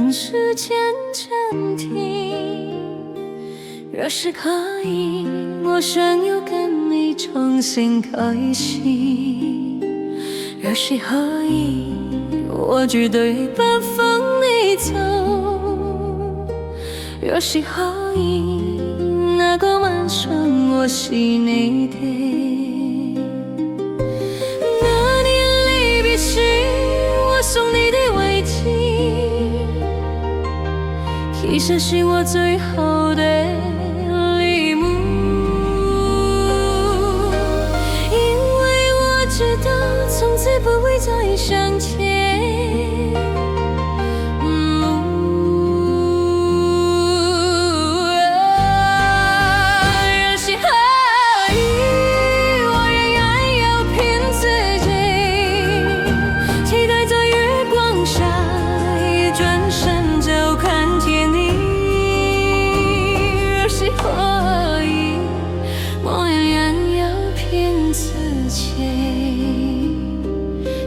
让时间暂停。若是可以，我想要跟你重新开始。若是可以，我绝对不放你走。若是可以，那个晚上我是你的。那年离别时，我送你的围巾，其实是我最后的礼物，因为我知道从此不会再相见。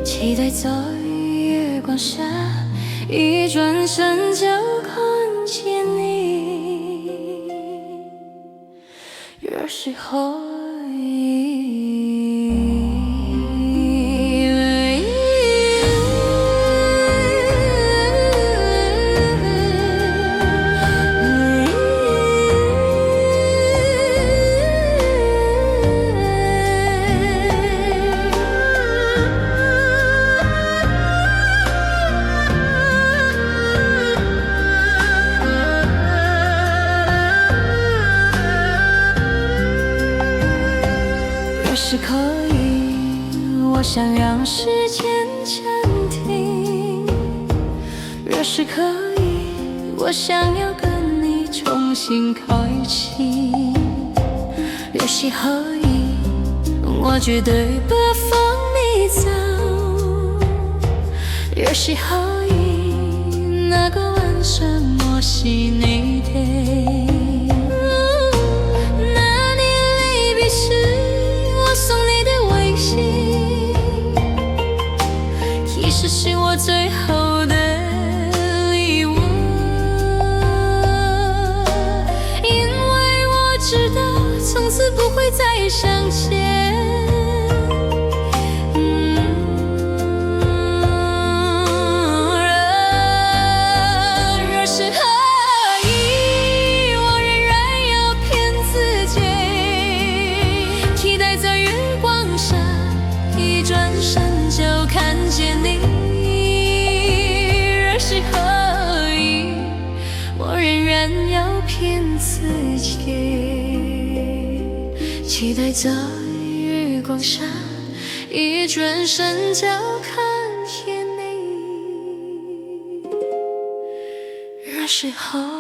期待在月光下，一转身就看见你。若是可以。若是可以，我想让时间暂停。若是可以，我想要跟你重新开启。若是可以，我绝对不放你走。若是可以，那个晚上我是你的。其实是我最后的礼物，因为我知道从此不会再相见。若是可以，我仍然要骗自己，期待在月光下，一转身就看见你。若是可以，我仍然要骗自己，期待在月光下，一转身就看见你。若是可以。